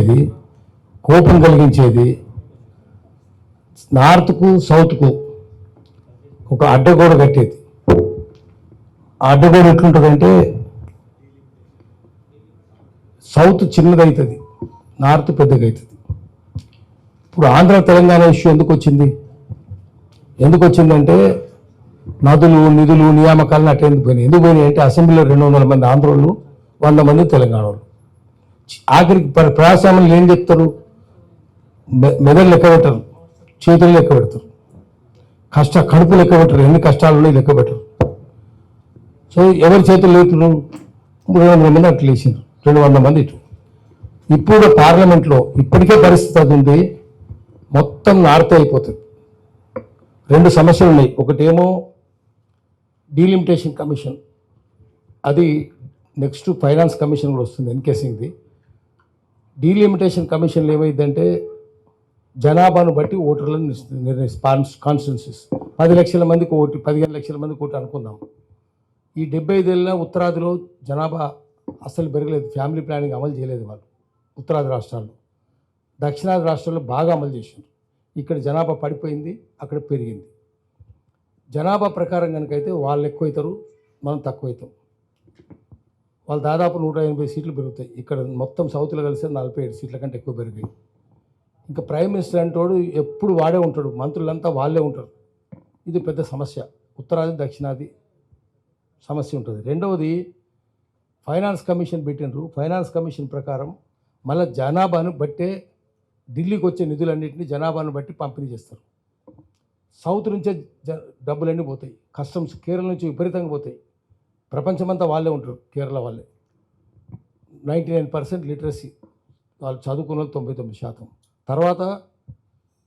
కలిగించేది, కోపం కలిగించేది, నార్త్కు సౌత్కు ఒక అడ్డగోడ కట్టేది. ఆ అడ్డగోడ ఎట్లుంటుందంటే సౌత్ చిన్నదవుతుంది, నార్త్ పెద్దగా అవుతుంది. ఇప్పుడు ఆంధ్ర తెలంగాణ ఇష్యూ ఎందుకు వచ్చిందంటే నదులు నిధులు నియామకాలను అట్లా ఎందుకు పోయినాయి. ఎందుకు పోయినాయి అంటే అసెంబ్లీలో 200 మంది ఆంధ్రోళ్ళు, 100 మంది తెలంగాణ వాళ్ళు. ఆఖరికి ప్రజాస్వామ్యంలో ఏం చెప్తారు? మెదడు లెక్క పెట్టరు, చేతులు లెక్క పెడతారు, కడుపు లెక్క పెట్టరు, ఎన్ని కష్టాలు ఉన్నాయి లెక్క పెట్టరు. సో ఎవరి చేతులు లేతున్నారు? 300 మంది అట్లా వేసిండ్రు, 200 మంది ఇటు. ఇప్పుడు పార్లమెంట్లో ఇప్పటికే పరిస్థితి అది ఉంది, మొత్తం నార్త్ అయిపోతుంది. 2 సమస్యలు ఉన్నాయి. ఒకటేమో డీలిమిటేషన్ కమిషన్, అది నెక్స్ట్ ఫైనాన్స్ కమిషన్ కూడా వస్తుంది, ఎన్కేసింగ్ది. డీలిమిటేషన్ కమిషన్లో ఏమైందంటే జనాభాను బట్టి ఓటర్లను నిర్ణయిస్తారు. కాన్స్టిట్యున్సీస్ 10 లక్షల మందికి ఓటు, 15 లక్షల మందికి ఓటు అనుకుందాం. ఈ 75 ఏళ్ళ ఉత్తరాదిలో జనాభా అసలు పెరగలేదు, ఫ్యామిలీ ప్లానింగ్ అమలు చేయలేదు వాళ్ళు ఉత్తరాది రాష్ట్రాల్లో. దక్షిణాది రాష్ట్రాల్లో బాగా అమలు చేశారు. ఇక్కడ జనాభా పడిపోయింది, అక్కడ పెరిగింది. జనాభా ప్రకారం కనుకైతే వాళ్ళు ఎక్కువ అవుతారు, మనం తక్కువ అవుతాం. వాళ్ళు దాదాపు 180 సీట్లు పెరుగుతాయి. ఇక్కడ మొత్తం సౌత్లో కలిసి 47 సీట్ల కంటే ఎక్కువ పెరిగాయి. ఇంకా ప్రైమ్ మినిస్టర్ అంటోడు ఎప్పుడు వాడే ఉంటాడు, మంత్రులంతా వాళ్ళే ఉంటారు. ఇది పెద్ద సమస్య, ఉత్తరాది దక్షిణాది సమస్య ఉంటుంది. రెండవది ఫైనాన్స్ కమిషన్ పెట్టినరు. ఫైనాన్స్ కమిషన్ ప్రకారం మళ్ళీ జనాభాను బట్టే ఢిల్లీకి వచ్చే నిధులన్నింటినీ జనాభాను బట్టి పంపిణీ చేస్తారు. సౌత్ నుంచే డబ్బులన్నీ పోతాయి. కస్టమ్స్ కేరళ నుంచి విపరీతంగా పోతాయి. ప్రపంచమంతా వాళ్ళే ఉంటారు, కేరళ వాళ్ళే. 99% లిటరసీ, వాళ్ళు చదువుకున్న 99%. తర్వాత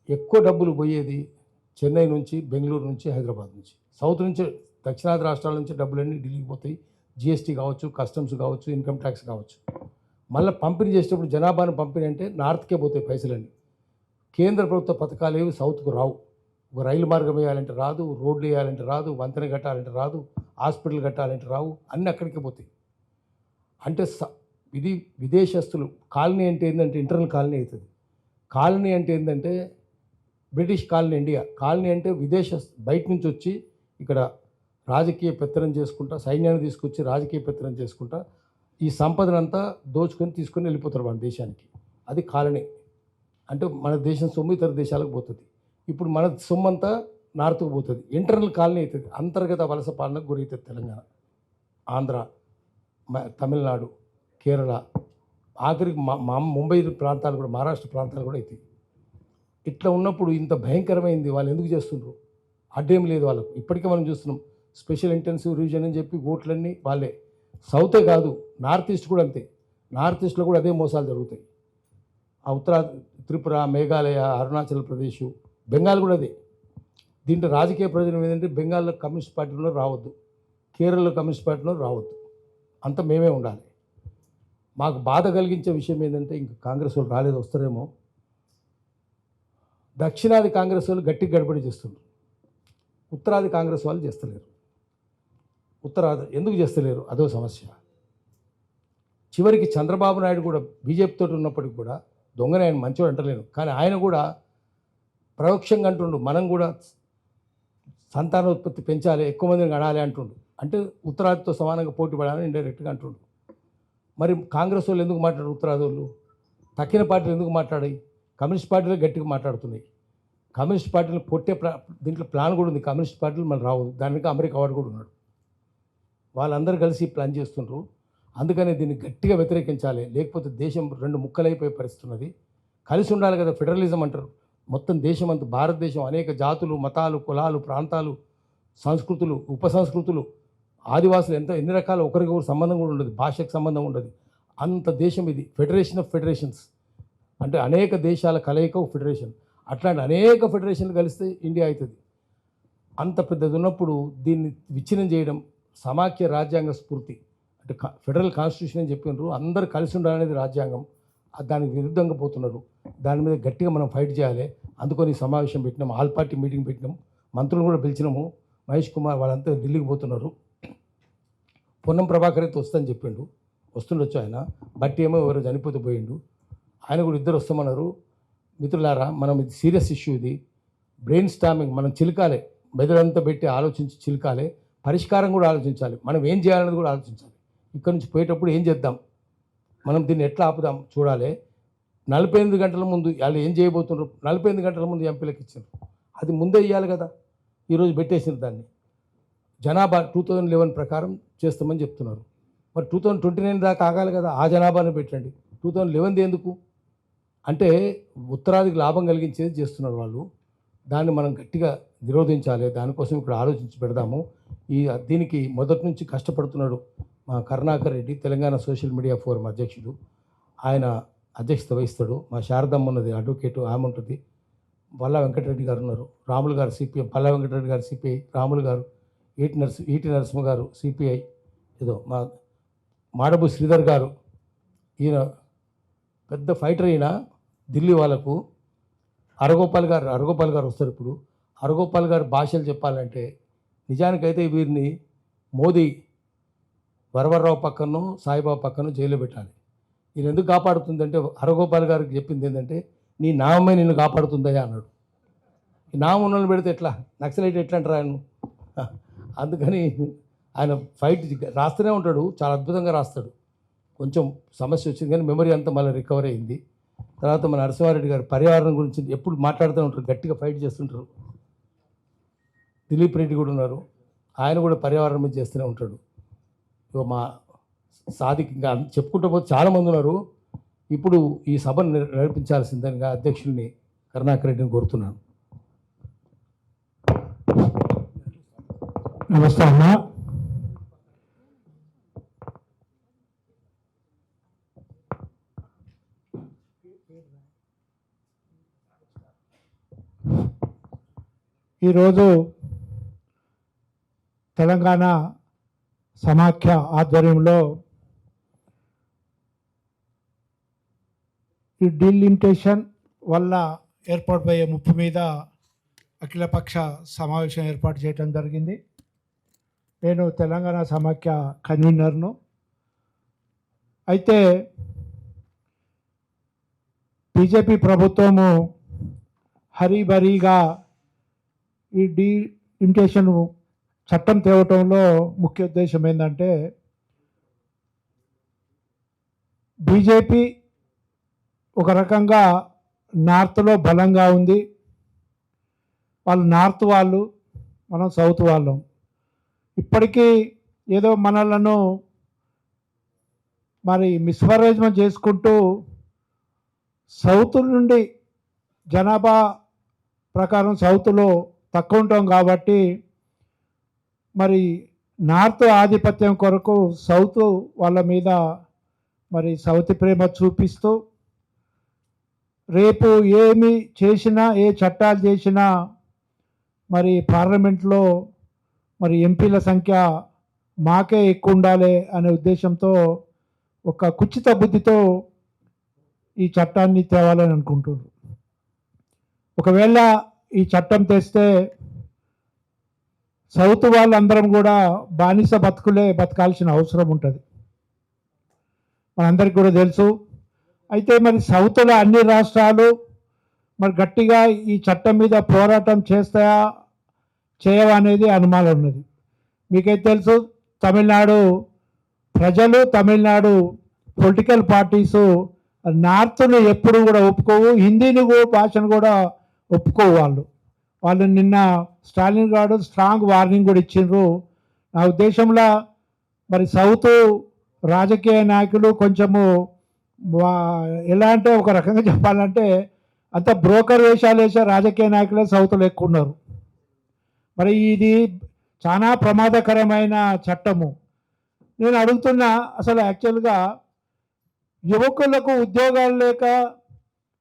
ఎక్కువ డబ్బులు పోయేది చెన్నై నుంచి, బెంగళూరు నుంచి, హైదరాబాద్ నుంచి. సౌత్ నుంచి, దక్షిణాది రాష్ట్రాల నుంచి డబ్బులన్నీ ఢిల్లీకి పోతాయి. జిఎస్టీ కావచ్చు, కస్టమ్స్ కావచ్చు, ఇన్కమ్ ట్యాక్స్ కావచ్చు. మళ్ళీ పంపిణీ చేసేటప్పుడు జనాభాను పంపిణీ అంటే నార్త్కే పోతాయి పైసలన్నీ. కేంద్ర ప్రభుత్వ పథకాలు ఏవి సౌత్కు రావు. ఒక రైలు మార్గం వేయాలంటే రాదు, రోడ్లు వేయాలంటే రాదు, వంతెన కట్టాలంటే రాదు, హాస్పిటల్ కట్టాలంటే రావు, అన్నీ అక్కడికే పోతాయి. అంటే ఇది విదేశస్తులు. కాలనీ అంటే ఏంటంటే ఇంటర్నల్ కాలనీ అవుతుంది. కాలనీ అంటే ఏంటంటే బ్రిటిష్ కాలనీ, ఇండియా కాలనీ అంటే బయట నుంచి వచ్చి ఇక్కడ రాజకీయ పెత్తనం చేసుకుంటా, సైన్యాన్ని తీసుకొచ్చి రాజకీయ పెత్తనం చేసుకుంటా ఈ సంపదనంతా తీసుకొని వెళ్ళిపోతారు మన దేశానికి. అది కాలనీ అంటే. మన దేశం సొమ్ము ఇతర దేశాలకు పోతుంది. ఇప్పుడు మన సొమ్ము అంతా నార్త్కు పోతుంది. ఇంటర్నల్ కాలనీ అవుతుంది. అంతర్గత వలస పాలనకు గురవుతుంది తెలంగాణ, ఆంధ్ర, తమిళనాడు, కేరళ, ఆఖరికి ముంబై ప్రాంతాలు కూడా, మహారాష్ట్ర ప్రాంతాలు కూడా అవుతాయి. ఇట్లా ఉన్నప్పుడు ఇంత భయంకరమైంది వాళ్ళు ఎందుకు చేస్తుండ్రు? అడ్డేం లేదు వాళ్ళకు. ఇప్పటికే మనం చూస్తున్నాం, స్పెషల్ ఇంటెన్సివ్ రివిజన్ అని చెప్పి ఓట్లన్నీ వాళ్ళే. సౌతే కాదు, నార్త్ ఈస్ట్ కూడా అంతే. నార్త్ ఈస్ట్లో కూడా అదే మోసాలు జరుగుతాయి. ఆ త్రిపుర, మేఘాలయ, అరుణాచల్ ప్రదేశ్, బెంగాల్ కూడా అదే. దీంట్లో రాజకీయ ప్రయోజనం ఏంటంటే బెంగాల్లో కమ్యూనిస్ట్ పార్టీలో రావద్దు, కేరళలో కమ్యూనిస్ట్ పార్టీలో రావద్దు, అంతా మేమే ఉండాలి. మాకు బాధ కలిగించే విషయం ఏంటంటే ఇంకా కాంగ్రెస్ వాళ్ళు రాలేదు, వస్తారేమో. దక్షిణాది కాంగ్రెస్ వాళ్ళు గట్టి గడబడి చేస్తున్నారు, ఉత్తరాది కాంగ్రెస్ వాళ్ళు చేస్తలేరు. ఉత్తరాది ఎందుకు చేస్తలేరు? అదో సమస్య. చివరికి చంద్రబాబు నాయుడు కూడా బీజేపీతో ఉన్నప్పటికి కూడా, దొంగనే ఆయన మంచివాడు అంటలేను, కానీ ఆయన కూడా పరోక్షంగా అంటుండు మనం కూడా సంతానోత్పత్తి పెంచాలి, ఎక్కువ మందిని గడాలి అంటుండు. అంటే ఉత్తరాదితో సమానంగా పోటీ పడాలని ఇండైరెక్ట్గా అంటుండు. మరి కాంగ్రెస్ వాళ్ళు ఎందుకు మాట్లాడరు? ఉత్తరాది వాళ్ళు తక్కిన పార్టీలు ఎందుకు మాట్లాడాయి? కమ్యూనిస్ట్ పార్టీలు గట్టిగా మాట్లాడుతున్నాయి. కమ్యూనిస్ట్ పార్టీలు దీంట్లో ప్లాన్ కూడా ఉంది. కమ్యూనిస్ట్ పార్టీలు మనం రావు, దానికి అమెరికా వాడు కూడా ఉన్నాడు. వాళ్ళందరూ కలిసి ప్లాన్ చేస్తుండ్రు. అందుకనే దీన్ని గట్టిగా వ్యతిరేకించాలి, లేకపోతే దేశం 2 ముక్కలైపోయే పరిస్థితి ఉన్నది. కలిసి ఉండాలి కదా, ఫెడరలిజం అంటారు. మొత్తం దేశం అంతా, భారతదేశం అనేక జాతులు, మతాలు, కులాలు, ప్రాంతాలు, సంస్కృతులు, ఉపసంస్కృతులు, ఆదివాసులు, ఎన్ని రకాల ఒకరికొకరు సంబంధం కూడా ఉండదు, భాషకు సంబంధం ఉండదు. అంత దేశం ఇది. ఫెడరేషన్ ఆఫ్ ఫెడరేషన్స్ అంటే అనేక దేశాల కలయిక ఫెడరేషన్. అట్లాంటి అనేక ఫెడరేషన్లు కలిస్తే ఇండియా అవుతుంది. అంత పెద్దది ఉన్నప్పుడు దీన్ని విచ్ఛిన్నం చేయడం, సమాఖ్య రాజ్యాంగ స్ఫూర్తి అంటే ఫెడరల్ కాన్స్టిట్యూషన్ అని చెప్పినారు. అందరూ కలిసి ఉండాలనేది రాజ్యాంగం. దానికి విరుద్ధంగా పోతున్నారు. దాని మీద గట్టిగా మనం ఫైట్ చేయాలి. అందుకని సమావేశం పెట్టినాం, ఆల్ పార్టీ మీటింగ్ పెట్టినాం, మంత్రులు కూడా పిలిచినాము. మహేష్ కుమార్ వాళ్ళంతా ఢిల్లీకి పోతున్నారు. పొన్నం ప్రభాకర్ అయితే వస్తుందని చెప్పిండు, వస్తుండొచ్చు ఆయన. బట్టి ఏమో ఎవరో చనిపోతే పోయిండు. ఆయన కూడా ఇద్దరు వస్తామన్నారు. మిత్రులారా, మనం ఇది సీరియస్ ఇష్యూ, ఇది బ్రెయిన్ స్టామింగ్, మనం చిలకాలి, మెదడంతా పెట్టి ఆలోచించి చిలకాలి, పరిష్కారం కూడా ఆలోచించాలి, మనం ఏం చేయాలనేది కూడా ఆలోచించాలి. ఇక్కడ నుంచి పోయేటప్పుడు ఏం చేద్దాం, మనం దీన్ని ఎట్లా ఆపుదాం చూడాలి. 48 గంటల ముందు వాళ్ళు ఏం చేయబోతున్నారు, 48 గంటల ముందు ఎంపీలకు ఇచ్చారు, అది ముందే ఇవ్వాలి కదా. ఈరోజు పెట్టేసిన దాన్ని జనాభా 2011 ప్రకారం చేస్తామని చెప్తున్నారు. మరి 2029 దాకా ఆగాలి కదా, ఆ జనాభాను పెట్టండి. 2011 ఎందుకు అంటే ఉత్తరాదికి లాభం కలిగించేది చేస్తున్నారు వాళ్ళు. దాన్ని మనం గట్టిగా నిరోధించాలి. దానికోసం ఇక్కడ ఆలోచించి పెడదాము. దీనికి మొదటి నుంచి కష్టపడుతున్నాడు మా Karunakar Reddy, Telangana social media forum అధ్యక్షుడు. ఆయన అధ్యక్షత వహిస్తాడు. మా శారదమ్మ ఉన్నది అడ్వకేటు, ఆమె ఉంటుంది. పల్లా వెంకటరెడ్డి గారు ఉన్నారు, రాములు గారు సిపిఎం, పల్లా వెంకటరెడ్డి గారు సిపిఐ, రాములు గారు, ఈటి నరసింహ గారు సిపిఐ, ఏదో మా మాడబు శ్రీధర్ గారు, ఈయన పెద్ద ఫైటర్. ఈయన ఢిల్లీ వాళ్ళకు అరగోపాల్ గారు వస్తారు. ఇప్పుడు అరగోపాల్ గారు భాషలు చెప్పాలంటే నిజానికైతే వీరిని మోదీ వరవరరావు పక్కనో సాయిబాబా పక్కనో జైల్లో పెట్టాలి. ఈయన ఎందుకు కాపాడుతుందంటే అరగోపాల్ గారికి చెప్పింది ఏంటంటే, నీ నామే నిన్ను కాపాడుతుందయ్యా అన్నాడు. ఈ నామం ఉన్నోళ్ళు పెడితే ఎట్లా, నక్సలైట్ ఎట్లా అంటారు ఆయన. అందుకని ఆయన ఫైట్ రాస్తూనే ఉంటాడు, చాలా అద్భుతంగా రాస్తాడు. కొంచెం సమస్య వచ్చింది కానీ మెమరీ అంతా మళ్ళీ రికవర్ అయింది. తర్వాత మన నరసింహారెడ్డి గారు పర్యావరణం గురించి ఎప్పుడు మాట్లాడుతూ ఉంటారు, గట్టిగా ఫైట్ చేస్తుంటారు. దిలీప్ రెడ్డి కూడా ఉన్నారు, ఆయన కూడా పర్యావరణం మీద చేస్తూనే ఉంటాడు. మా సాదిక్ ఇంకా చెప్పుకుంటూ పోతే చాలామంది ఉన్నారు. ఇప్పుడు ఈ సభను నడిపించాల్సిందిగా అధ్యక్షుల్ని కరుణాకర్ రెడ్డిని కోరుతున్నాను. నమస్తే అన్న. ఈరోజు తెలంగాణ సమాఖ్య ఆధ్వర్యంలో ఈ డీలిమిటేషన్ వల్ల ఏర్పాటుపోయే ముప్పు మీద అఖిలపక్ష సమావేశం ఏర్పాటు చేయడం జరిగింది. నేను తెలంగాణ సమాఖ్య కన్వీనర్ను. అయితే బీజేపీ ప్రభుత్వము హరీబరీగా ఈ డీలిమిటేషన్ చట్టం తేవటంలో ముఖ్య ఉద్దేశం ఏంటంటే, బీజేపీ ఒక రకంగా నార్త్లో బలంగా ఉంది. వాళ్ళు నార్త్ వాళ్ళు, మనం సౌత్ వాళ్ళం. ఇప్పటికీ ఏదో మనలను మరి మిస్మరేజ్మెంట్ చేసుకుంటూ సౌత్ నుండి జనాభా ప్రకారం సౌత్లో తక్కువ ఉంటాం కాబట్టి మరి నార్త్ ఆధిపత్యం కొరకు సౌత్ వాళ్ళ మీద మరి సౌత్ ప్రేమ చూపిస్తూ రేపు ఏమి చేసినా, ఏ చట్టాలు చేసినా మరి పార్లమెంట్లో మరి ఎంపీల సంఖ్య మాకే ఎక్కువ ఉండాలి అనే ఉద్దేశంతో ఒక కుచిత బుద్ధితో ఈ చట్టాన్ని తేవాలని అనుకుంటున్నారు. ఒకవేళ ఈ చట్టం తెస్తే సౌత్ వాళ్ళందరం కూడా బానిస బతకాల్సిన అవసరం ఉంటుంది, మనందరికీ కూడా తెలుసు. అయితే మరి సౌత్లో అన్ని రాష్ట్రాలు మరి గట్టిగా ఈ చట్టం మీద పోరాటం చేస్తాయా చేయవా అనేది అనుమానం ఉన్నది. మీకైతే తెలుసు, తమిళనాడు ప్రజలు, తమిళనాడు పొలిటికల్ పార్టీసు నార్త్ను ఎప్పుడు కూడా ఒప్పుకోవు, హిందీని భాషను కూడా ఒప్పుకోవు. వాళ్ళు నిన్న స్టాలిన్ గారు స్ట్రాంగ్ వార్నింగ్ కూడా ఇచ్చిండ్రు. నా ఉద్దేశంలో మరి సౌత్ రాజకీయ నాయకులు కొంచెము ఎలా అంటే, ఒక రకంగా చెప్పాలంటే అంత బ్రోకర్ వేషాలు వేసే రాజకీయ నాయకులే సౌత్లో ఎక్కువ ఉన్నారు. మరి ఇది చాలా ప్రమాదకరమైన చట్టము. నేను అడుగుతున్నా, అసలు యాక్చువల్గా యువకులకు ఉద్యోగాలు లేక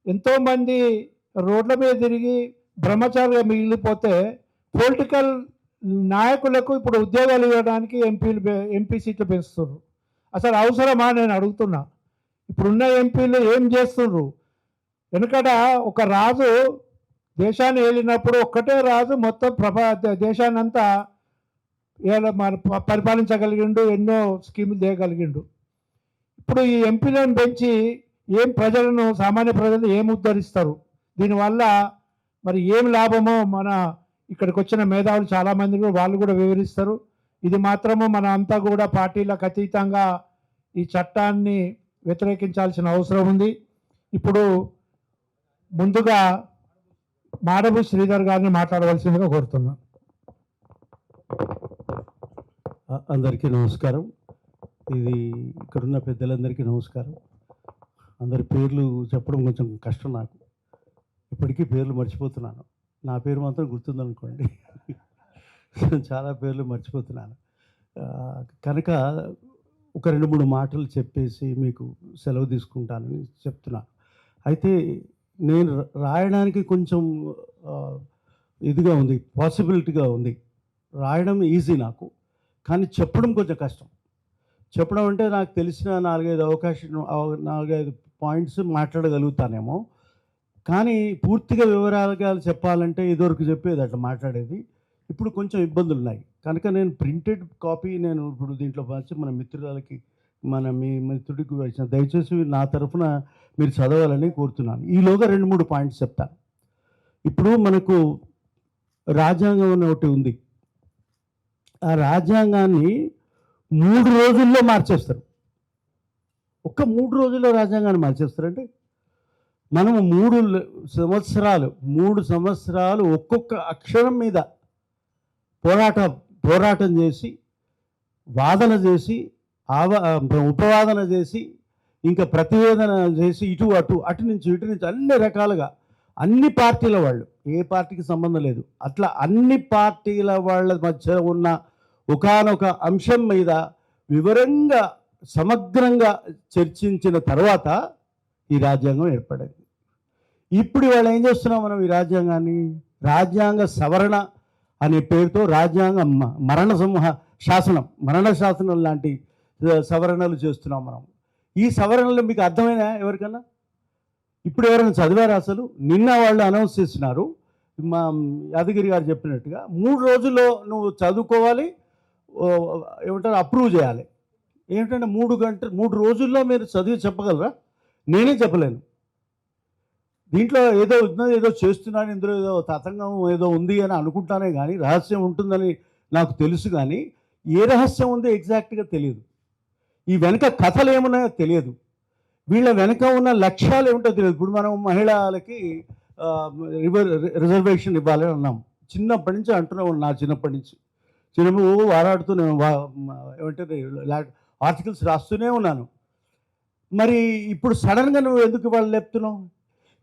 ఎంతోమంది రోడ్ల మీద తిరిగి బ్రహ్మచారిగా మిగిలిపోతే పొలిటికల్ నాయకులకు ఇప్పుడు ఉద్యోగాలు ఇవ్వడానికి ఎంపీ సీట్లు పెంచుతున్నారు. అసలు అవసరమా నేను అడుగుతున్నా. ఇప్పుడున్న ఎంపీలు ఏం చేస్తున్నారు? వెనుకట ఒక రాజు దేశాన్ని ఏలినప్పుడు ఒక్కటే రాజు మొత్తం దేశాన్ని అంతా పరిపాలించగలిగిండు, ఎన్నో స్కీములు చేయగలిగిండు. ఇప్పుడు ఈ ఎంపీలను పెంచి ఏం ప్రజలను, సామాన్య ప్రజలను ఏం ఉద్ధరిస్తారు, దీనివల్ల మరి ఏం లాభమో మన ఇక్కడికి వచ్చిన మేధావులు చాలామంది కూడా వాళ్ళు కూడా వివరిస్తారు. ఇది మాత్రము మన అంతా కూడా పార్టీలకు అతీతంగా ఈ చట్టాన్ని వ్యతిరేకించాల్సిన అవసరం ఉంది. ఇప్పుడు ముందుగా మాడబు శ్రీధర్ గారిని మాట్లాడవలసిందిగా కోరుతున్నాను. అందరికీ నమస్కారం. ఇది ఇక్కడున్న పెద్దలందరికీ నమస్కారం. అందరి పేర్లు చెప్పడం కొంచెం కష్టం నాకు, ఇప్పటికీ పేర్లు మర్చిపోతున్నాను. నా పేరు మాత్రం గుర్తుందనుకోండి, చాలా పేర్లు మర్చిపోతున్నాను. కనుక ఒక 2-3 మాటలు చెప్పేసి మీకు సెలవు తీసుకుంటానని చెప్తున్నాను. అయితే నేను రాయడానికి కొంచెం ఇదిగా ఉంది, పాసిబిలిటీగా ఉంది. రాయడం ఈజీ నాకు, కానీ చెప్పడం కొంచెం కష్టం. చెప్పడం అంటే నాకు తెలిసిన 4-5 పాయింట్స్ మాట్లాడగలుగుతానేమో, కానీ పూర్తిగా వివరాలుగా చెప్పాలంటే ఇదివరకు చెప్పేది అట్లా మాట్లాడేది. ఇప్పుడు కొంచెం ఇబ్బందులు ఉన్నాయి. కనుక నేను ప్రింటెడ్ కాపీ నేను ఇప్పుడు దీంట్లో పంచి మన మిత్రులకి, మీ మిత్రుడికి వచ్చిన దయచేసి నా తరఫున మీరు చదవాలని కోరుతున్నాను. ఈలోగా 2-3 పాయింట్స్ చెప్తాను. ఇప్పుడు మనకు రాజ్యాంగం అని ఒకటి ఉంది. ఆ రాజ్యాంగాన్ని 3 రోజుల్లో మార్చేస్తారు. ఒక్క 3 రోజుల్లో రాజ్యాంగాన్ని మార్చేస్తారంటే మనము 3 సంవత్సరాలు ఒక్కొక్క అక్షరం మీద పోరాటం చేసి, వాదన చేసి, ఉపవాదన చేసి, ఇంకా ప్రతివేదన చేసి, అటు నుంచి అన్ని రకాలుగా అన్ని పార్టీల వాళ్ళు, ఏ పార్టీకి సంబంధం లేదు, అట్లా అన్ని పార్టీల వాళ్ళ మధ్య ఉన్న ఒకానొక అంశం మీద వివరంగా సమగ్రంగా చర్చించిన తర్వాత ఈ రాజ్యాంగం ఏర్పడింది. ఇప్పుడు వాళ్ళు ఏం చేస్తున్నాం మనం? ఈ రాజ్యాంగాన్ని రాజ్యాంగ సవరణ అనే పేరుతో రాజ్యాంగ మరణ శాసనం లాంటి సవరణలు చేస్తున్నాం మనం. ఈ సవరణలు మీకు అర్థమైనా ఎవరికన్నా? ఇప్పుడు ఎవరైనా చదివారా అసలు? నిన్న వాళ్ళు అనౌన్స్ చేస్తున్నారు, మా యాదగిరి గారు చెప్పినట్టుగా 3 రోజుల్లో నువ్వు చదువుకోవాలి, ఏమంటారు, అప్రూవ్ చేయాలి. ఏమిటంటే 3 రోజుల్లో మీరు చదివి చెప్పగలరా? నేనే చెప్పలేను. దీంట్లో ఏదో చేస్తున్నాను, ఇందులో ఏదో తతంగం ఏదో ఉంది అని అనుకుంటానే కానీ రహస్యం ఉంటుందని నాకు తెలుసు, కానీ ఏ రహస్యం ఉందో ఎగ్జాక్ట్గా తెలియదు. ఈ వెనక కథలు ఏమున్నాయో తెలియదు, వీళ్ళ వెనక ఉన్న లక్ష్యాలు ఏమిటో తెలియదు. ఇప్పుడు మనం మహిళలకి రిజర్వేషన్ ఇవ్వాలని అన్నాం, చిన్నప్పటి నుంచి అంటున్నాం. నా చిన్నప్పటి నుంచి వారాడుతూ నేను ఏమంటే ఆర్టికల్స్ రాస్తూనే ఉన్నాను. మరి ఇప్పుడు సడన్గా నువ్వు ఎందుకు వాళ్ళు లేపుతున్నావు?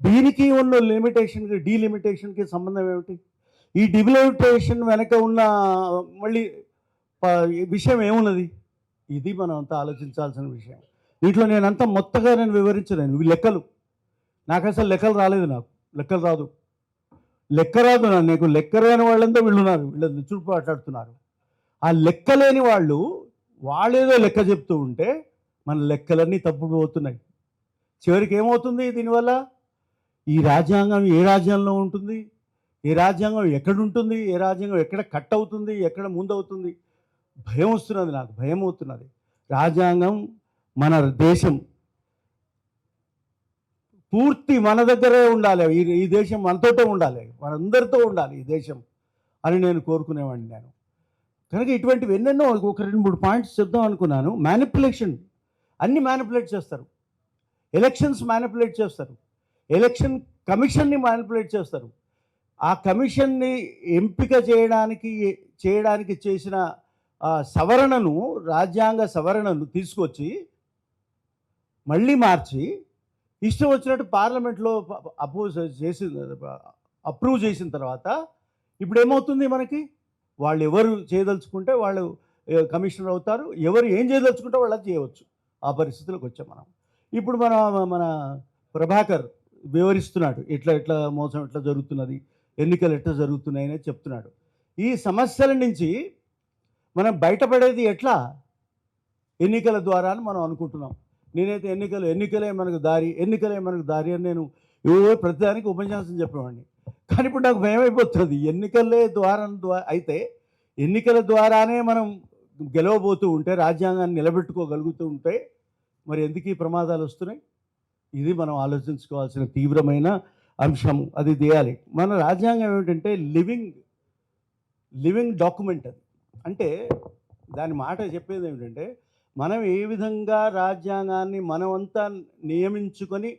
దీనికి ఉన్న డీలిమిటేషన్కి సంబంధం ఏమిటి? ఈ డిలిమిటేషన్ వెనక ఉన్న మళ్ళీ విషయం ఏమున్నది? ఇది మనం అంతా ఆలోచించాల్సిన విషయం. దీంట్లో నేనంతా మొత్తగా నేను వివరించలేను. ఇవి లెక్కలు, నాకు అసలు లెక్కలు రాలేదు, లెక్కలు రాదు. నీకు లెక్క రాని వాళ్ళంతా వీళ్ళున్నారు, వీళ్ళని చుట్టూ మాట్లాడుతున్నారు. ఆ లెక్కలేని వాళ్ళేదో లెక్క చెప్తూ ఉంటే మన లెక్కలన్నీ తప్పుడు పోతున్నాయి. చివరికి ఏమవుతుంది దీనివల్ల? ఈ రాజ్యాంగం ఏ రాజ్యాంగంలో ఉంటుంది, ఏ రాజ్యాంగం ఎక్కడుంటుంది, ఏ రాజ్యాంగం ఎక్కడ కట్ అవుతుంది, ఎక్కడ ముందవుతుంది? భయం వస్తున్నది, నాకు భయం అవుతున్నది. రాజ్యాంగం, మన దేశం పూర్తి మన దగ్గరే ఉండాలి. ఈ దేశం మనతోటే ఉండాలి, మనందరితో ఉండాలి ఈ దేశం అని నేను కోరుకునేవాడిని. నేను కనుక ఇటువంటివి ఎన్నెన్నో ఒక 2-3 పాయింట్స్ చెప్దాం అనుకున్నాను. మ్యానిపులేషన్, అన్ని మ్యానిపులేట్ చేస్తారు. ఎలక్షన్స్ మ్యానిపులేట్ చేస్తారు, ఎలక్షన్ కమిషన్ని మ్యానిపులేట్ చేస్తారు. ఆ కమిషన్ని ఎంపిక చేయడానికి చేసిన రాజ్యాంగ సవరణను తీసుకొచ్చి మళ్ళీ మార్చి ఇష్టం వచ్చినట్టు పార్లమెంట్లో అప్రూవ్ చేసిన తర్వాత ఇప్పుడు ఏమవుతుంది మనకి? వాళ్ళు ఎవరు చేయదలుచుకుంటే వాళ్ళు కమిషనర్ అవుతారు, ఎవరు ఏం చేయదలుచుకుంటే వాళ్ళు అది చేయవచ్చు. ఆ పరిస్థితులకు వచ్చాం మనం. ఇప్పుడు మన ప్రభాకర్ వివరిస్తున్నాడు, ఎట్లా మోసం ఎట్లా జరుగుతున్నది, ఎన్నికలు ఎట్లా జరుగుతున్నాయని చెప్తున్నాడు. ఈ సమస్యల నుంచి మనం బయటపడేది ఎట్లా? ఎన్నికల ద్వారా అని మనం అనుకుంటున్నాం. నేనైతే ఎన్నికలే మనకు దారి అని నేను ప్రతిదానికి ఉపన్యాసం చెప్పేవాడిని. కానీ ఇప్పుడు నాకు భయం అయిపోతుంది. అయితే ఎన్నికల ద్వారానే మనం గెలవబోతూ ఉంటే, రాజ్యాంగాన్ని నిలబెట్టుకోగలుగుతూ ఉంటే మరి ఎందుకు ఈ ప్రమాదాలు వస్తున్నాయి? ఇది మనం ఆలోచించుకోవాల్సిన తీవ్రమైన అంశం. అది చేయాలి. మన రాజ్యాంగం ఏమిటంటే లివింగ్ డాక్యుమెంట్ అది. అంటే దాని మాట చెప్పేది ఏమిటంటే మనం ఏ విధంగా రాజ్యాంగాన్ని మనమంతా నియమించుకొని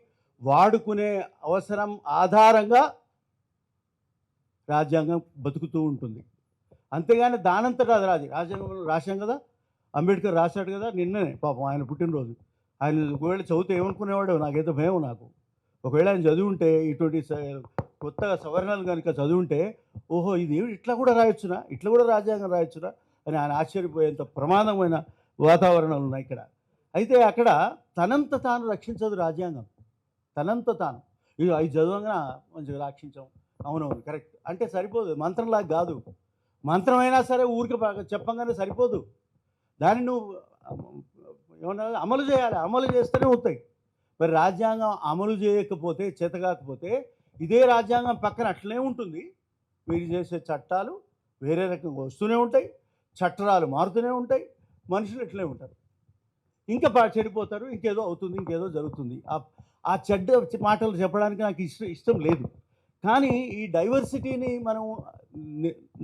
వాడుకునే అవసరం ఆధారంగా రాజ్యాంగం బతుకుతూ ఉంటుంది. అంతేగాని దానంతటా అది రాజ్యాంగంలో రాశాం కదా, అంబేద్కర్ రాశాడు కదా, నిన్ననే పాపం ఆయన పుట్టినరోజు. ఆయన ఒకవేళ చదివితే ఏమనుకునేవాడు, నాకైతే భయం. నాకు ఒకవేళ ఆయన చదివి ఉంటే ఇటువంటి కొత్తగా సవరణలు కనుక చదివి ఉంటే, ఓహో ఇది ఇట్లా కూడా రాయొచ్చునా, ఇట్లా కూడా రాజ్యాంగం రాయొచ్చునా అని ఆయన ఆశ్చర్యపోయేంత ప్రమాదమైన వాతావరణాలు ఉన్నాయి ఇక్కడ. అయితే అక్కడ తనంత తాను రక్షించదు రాజ్యాంగం. తనంత తాను ఇది అవి చదవంగా మంచిగా రక్షించాం, అవునవును కరెక్ట్ అంటే సరిపోదు. మంత్రంలాగా కాదు. మంత్రమైనా సరే ఊరికి చెప్పంగానే సరిపోదు. దాన్ని నువ్వు ఏమన్నా అమలు చేయాలి. అమలు చేస్తేనే అవుతాయి. మరి రాజ్యాంగం అమలు చేయకపోతే, చేతకాకపోతే ఇదే రాజ్యాంగం పక్కన అట్లనే ఉంటుంది. మీరు చేసే చట్టాలు వేరే రకంగా వస్తూనే ఉంటాయి, చట్టాలు మారుతూనే ఉంటాయి, మనుషులు ఇట్లనే ఉంటారు. ఇంకా చెడిపోతారు, ఇంకేదో అవుతుంది, ఇంకేదో జరుగుతుంది. ఆ చెడ్డ మాటలు చెప్పడానికి నాకు ఇష్టం లేదు. కానీ ఈ డైవర్సిటీని మనం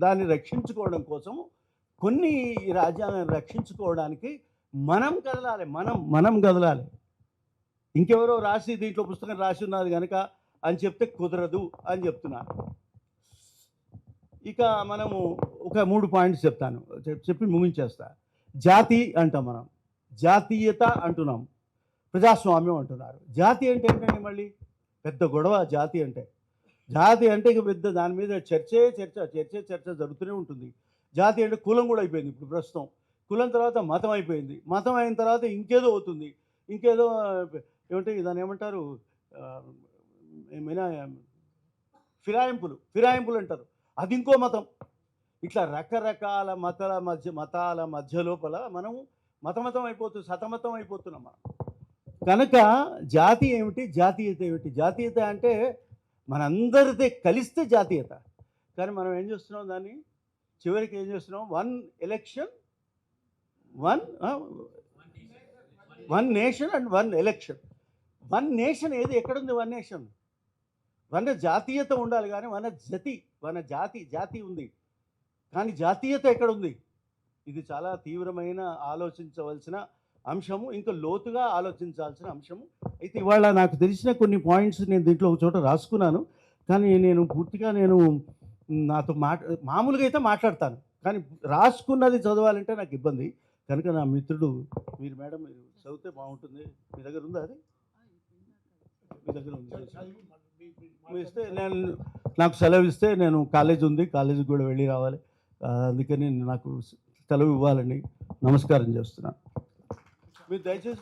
దాన్ని రక్షించుకోవడం కోసం కొన్ని ఈ రాజ్యాంగాన్ని రక్షించుకోవడానికి మనం కదలాలి. మనం కదలాలి. ఇంకెవరో రాసి దీంట్లో పుస్తకం రాసి ఉన్నది కనుక అని చెప్తే కుదరదు అని చెప్తున్నాను. ఇక మనము ఒక 3 పాయింట్స్ చెప్తాను, చెప్పి ముగించేస్తా. జాతి అంటాం మనం, జాతీయత అంటున్నాం, ప్రజాస్వామ్యం అంటున్నారు. జాతి అంటే ఏంటంటే మళ్ళీ పెద్ద గొడవ. జాతి అంటే ఇక పెద్ద దాని మీద చర్చ జరుగుతూనే ఉంటుంది. జాతి అంటే కులం కూడా అయిపోయింది ఇప్పుడు ప్రస్తుతం. కులం తర్వాత మతం అయిపోయింది. మతం అయిన తర్వాత ఇంకేదో అవుతుంది, ఇంకేదో ఏమంటే దాన్ని ఏమంటారు, ఏమైనా ఫిరాయింపులు అంటారు, అది ఇంకో మతం. ఇట్లా రకరకాల మతాల మధ్య లోపల మనం మతం అయిపోతుంది, సతమతం అయిపోతున్నాం మనం. కనుక జాతి ఏమిటి, జాతీయత ఏమిటి? జాతీయత అంటే మనందరితో కలిస్తే జాతీయత. కానీ మనం ఏం చేస్తున్నాం, దాన్ని చివరికి ఏం చేస్తున్నాం, one nation and one election. One nation ఏది, ఎక్కడుంది వన్ నేషన్? వన జాతీయత ఉండాలి కానీ వన జాతి ఉంది, కానీ జాతీయత ఎక్కడుంది? ఇది చాలా తీవ్రమైన ఆలోచించవలసిన అంశము, ఇంకా లోతుగా ఆలోచించాల్సిన అంశము. అయితే ఇవాళ నాకు తెలిసిన కొన్ని పాయింట్స్ నేను దీంట్లో ఒక చోట రాసుకున్నాను. కానీ నేను పూర్తిగా నాతో మామూలుగా అయితే మాట్లాడతాను, కానీ రాసుకున్నది చదవాలంటే నాకు ఇబ్బంది. కనుక నా మిత్రుడు మీరు మేడం మీరు చదివితే బాగుంటుంది. మీ దగ్గర ఉందా అది? మీ దగ్గర ఉంది. ఇస్తే నాకు సెలవు ఇస్తే నేను కాలేజ్ ఉంది, కాలేజీకి కూడా వెళ్ళి రావాలి. అందుకని నాకు సెలవు ఇవ్వాలని నమస్కారం చేస్తున్నాను. మీరు దయచేసి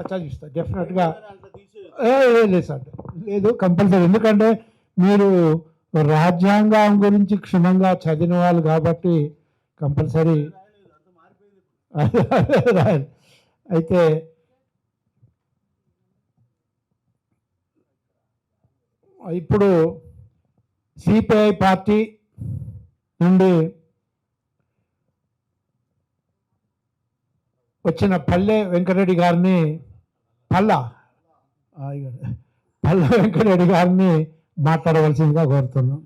చదివిస్తా డెఫినెట్గా. లేదు సార్, లేదు కంపల్సరీ. ఎందుకంటే మీరు రాజ్యాంగం గురించి క్షుణ్ణంగా చదివిన వాళ్ళు కాబట్టి కంపల్సరీ అయితే ఇప్పుడు సిపిఐ పార్టీ నుండి వచ్చిన పల్లె వెంకటరెడ్డి గారిని పల్ల వెంకటరెడ్డి గారిని మాట్లాడవలసిందిగా కోరుతున్నాం.